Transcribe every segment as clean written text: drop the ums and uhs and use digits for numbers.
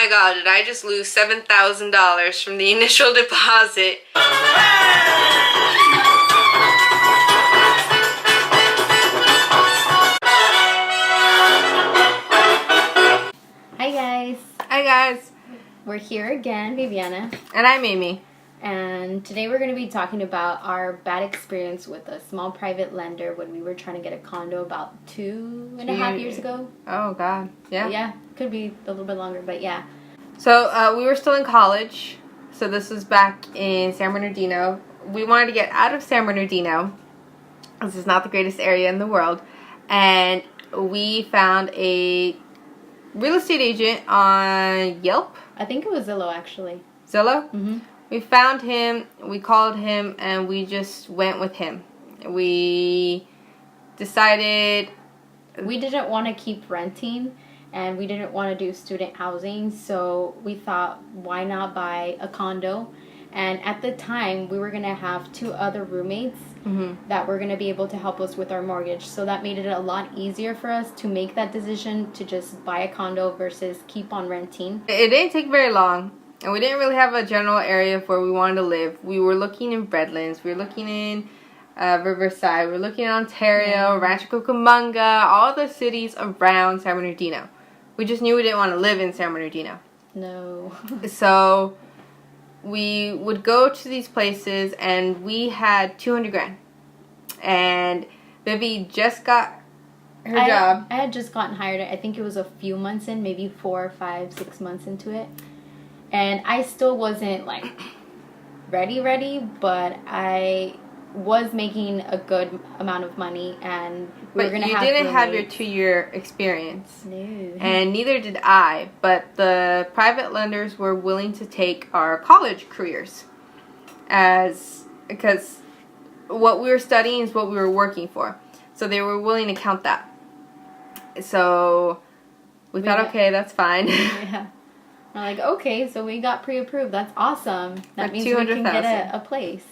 my god, did I just lose $7,000 from the initial deposit? Hi guys. Hi guys. We're here again, Viviana. And I'm Amy. And today we're going to be talking about our bad experience with a small private lender when we were trying to get a condo about 2.5 years ago. Oh god. Yeah. Yeah, could be a little bit longer, but yeah. So we were still in college. So this was back in San Bernardino. We wanted to get out of San Bernardino. This is not the greatest area in the world. And we found a real estate agent on Yelp. I think it was Zillow, actually. Zillow? Mm-hmm. We found him, we called him, and we just went with him. We decided... We didn't want to keep renting, and we didn't want to do student housing, so we thought, why not buy a condo? And at the time, we were going to have 2 other roommates that were going to be able to help us with our mortgage. So that made it a lot easier for us to make that decision to just buy a condo versus keep on renting. It didn't take very long. And we didn't really have a general area of where we wanted to live. We were looking in Redlands. We were looking in Riverside. We were looking in Ontario, Rancho Cucamonga, all the cities around San Bernardino. We just knew we didn't want to live in San Bernardino. No. So we would go to these places, and we had $200,000. And Vivi just got her job. I had just gotten hired. I think it was a few months in, maybe 4, 5, 6 months into it. And I still wasn't, like, ready, but I was making a good amount of money, and we were going to have But you didn't have your 2-year experience. No. And neither did I, but the private lenders were willing to take our college careers because what we were studying is what we were working for. So they were willing to count that. So we thought, okay, that's fine. Yeah. We're like, okay, so we got pre-approved. That's awesome. That means we can get a place.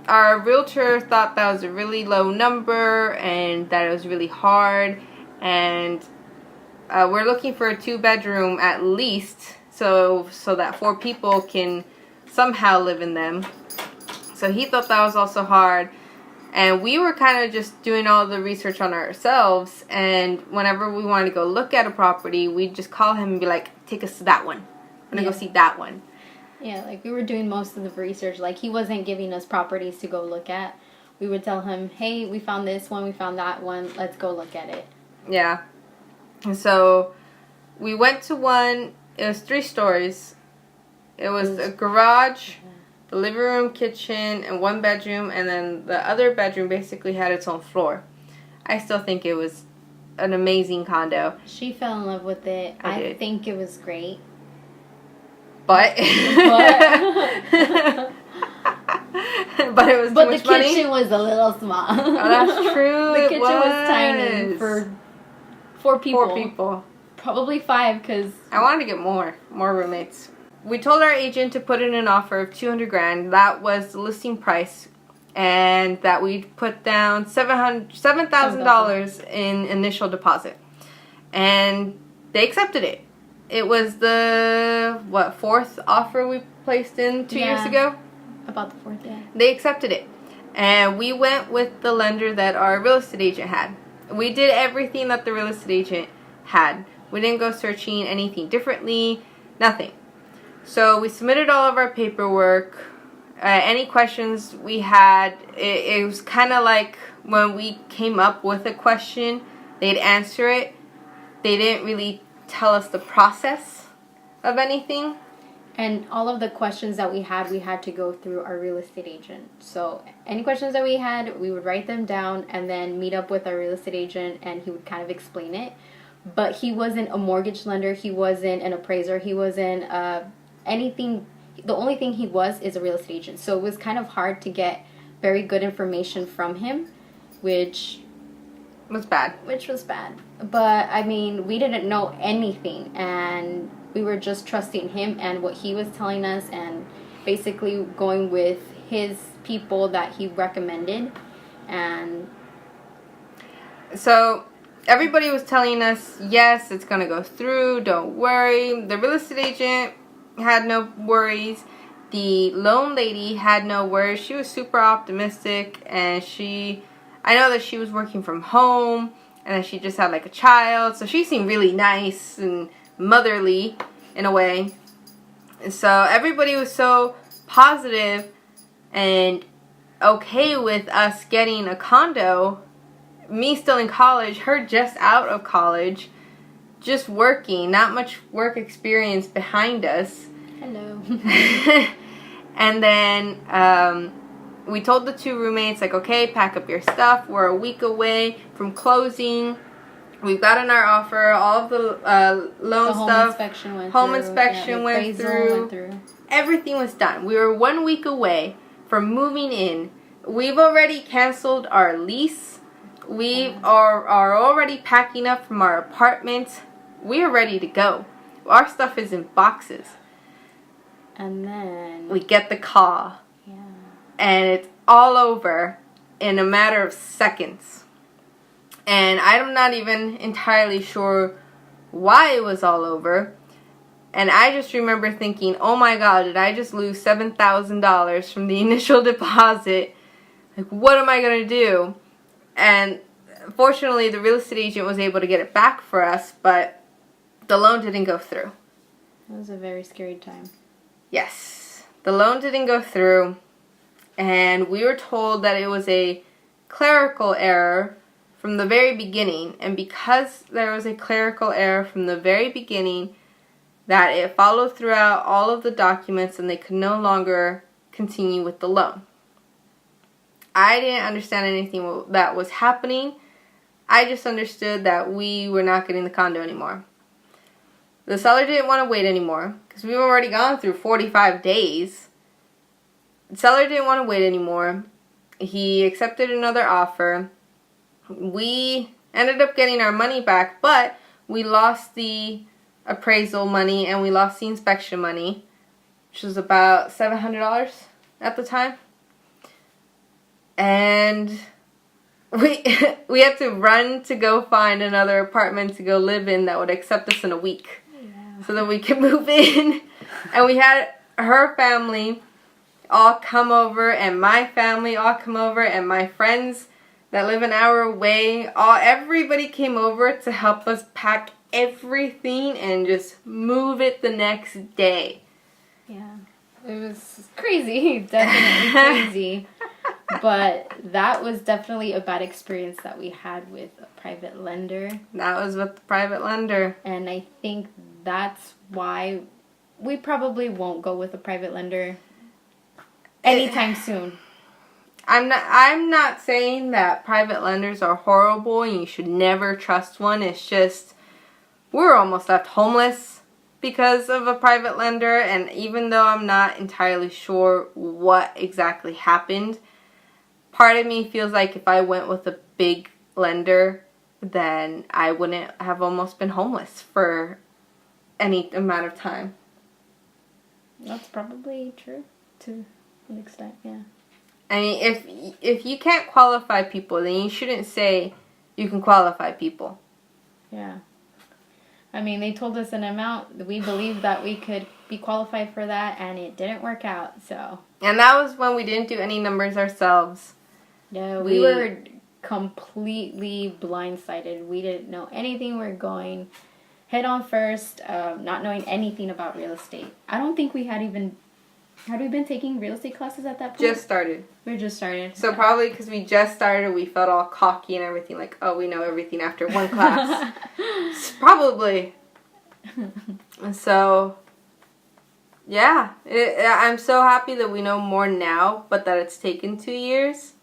Our realtor thought that was a really low number and that it was really hard. And we're looking for a 2-bedroom at least so that 4 people can somehow live in them. So he thought that was also hard. And we were kind of just doing all the research on ourselves. And whenever we wanted to go look at a property, we'd just call him and be like, take us to that one. I'm going to go see that one. Yeah, like we were doing most of the research. Like he wasn't giving us properties to go look at. We would tell him, hey, we found this one, we found that one. Let's go look at it. Yeah. And so we went to one. It was 3 stories. It was a garage, the living room, kitchen, and 1 bedroom. And then the other bedroom basically had its own floor. I still think it was an amazing condo. She fell in love with it. I think it was great. But but it was too much money. But the kitchen was a little small. Oh, that's true. The kitchen was tiny for 4 people. 4 people. Probably 5 because I wanted to get more roommates. We told our agent to put in an offer of $200,000. That was the listing price, and that we'd put down $7,000 in initial deposit, and they accepted it. It was the 4th offer we placed in 2 years ago? About the 4th, yeah. They accepted it. And we went with the lender that our real estate agent had. We did everything that the real estate agent had. We didn't go searching anything differently. Nothing. So we submitted all of our paperwork. Any questions we had, it was kind of like when we came up with a question, they'd answer it. They didn't really tell us the process of anything. And all of the questions that we had to go through our real estate agent. So any questions that we had, we would write them down and then meet up with our real estate agent, and he would kind of explain it. But he wasn't a mortgage lender. He wasn't an appraiser. He wasn't anything. The only thing he was is a real estate agent. So it was kind of hard to get very good information from him, which was bad. But, I mean, we didn't know anything, and we were just trusting him and what he was telling us, and basically going with his people that he recommended. And so everybody was telling us, yes, it's going to go through, don't worry. The real estate agent had no worries. The loan lady had no worries. She was super optimistic, and I know that she was working from home, and that she just had like a child, so she seemed really nice and motherly in a way. And so everybody was so positive and okay with us getting a condo. Me still in college, her just out of college, just working, not much work experience behind us. Hello. And then we told the two roommates, like, okay, pack up your stuff. We're a week away from closing. We've gotten our offer. All of the loan stuff. Home inspection went through. Everything was done. We were 1 week away from moving in. We've already canceled our lease. We are already packing up from our apartment. We are ready to go. Our stuff is in boxes. And then we get the call. Yeah. And it's all over in a matter of seconds. And I'm not even entirely sure why it was all over. And I just remember thinking, oh my God, did I just lose $7,000 from the initial deposit? Like, what am I going to do? And fortunately, the real estate agent was able to get it back for us, but the loan didn't go through. It was a very scary time. Yes. The loan didn't go through, and we were told that it was a clerical error from the very beginning. And because there was a clerical error from the very beginning, that it followed throughout all of the documents and they could no longer continue with the loan. I didn't understand anything that was happening. I just understood that we were not getting the condo anymore. The seller didn't want to wait anymore because we've already gone through 45 days. The seller didn't want to wait anymore. He accepted another offer. We ended up getting our money back, but we lost the appraisal money and we lost the inspection money, which was about $700 at the time. And we had to run to go find another apartment to go live in that would accept us in a week. So that we could move in. And we had her family all come over, and my family all come over, and my friends that live an hour away, everybody came over to help us pack everything and just move it the next day. Yeah, it was crazy, definitely crazy. But that was definitely a bad experience that we had with a private lender. That was with the private lender. And I think that's why we probably won't go with a private lender anytime soon. I'm not saying that private lenders are horrible and you should never trust one. It's just we're almost left homeless because of a private lender, and even though I'm not entirely sure what exactly happened, part of me feels like if I went with a big lender, then I wouldn't have almost been homeless for any amount of time. That's probably true to an extent, yeah. I mean, if you can't qualify people, then you shouldn't say you can qualify people. Yeah. I mean, they told us an amount. We believed that we could be qualified for that, and it didn't work out, so. And that was when we didn't do any numbers ourselves. No, we were completely blindsided. We didn't know anything. We were going head on first, not knowing anything about real estate. I don't think we had we been taking real estate classes at that point? Just started. We just started. So probably because we just started, we felt all cocky and everything, like, oh, we know everything after one class. Probably. And so, yeah. I'm so happy that we know more now, but that it's taken 2 years.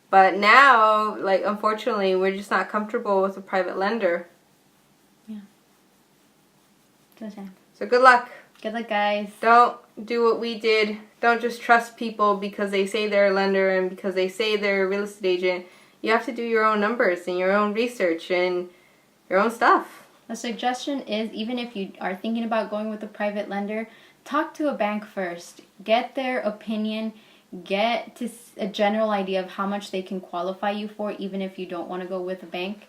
But now, like, unfortunately, we're just not comfortable with a private lender. Yeah. Good time. So good luck. Good luck, guys. Don't do what we did. Don't just trust people because they say they're a lender and because they say they're a real estate agent. You have to do your own numbers and your own research and your own stuff. A suggestion is, even if you are thinking about going with a private lender, talk to a bank first. Get their opinion. Get to a general idea of how much they can qualify you for, even if you don't want to go with a bank.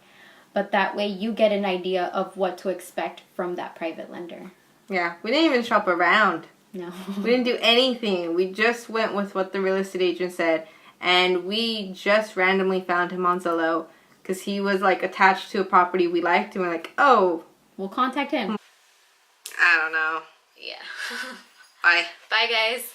but that way you get an idea of what to expect from that private lender. Yeah, we didn't even shop around. No. We didn't do anything. We just went with what the real estate agent said. And we just randomly found him on Zillow because he was like attached to a property we liked. And we're like, oh. We'll contact him. I don't know. Yeah. Bye. Bye, guys.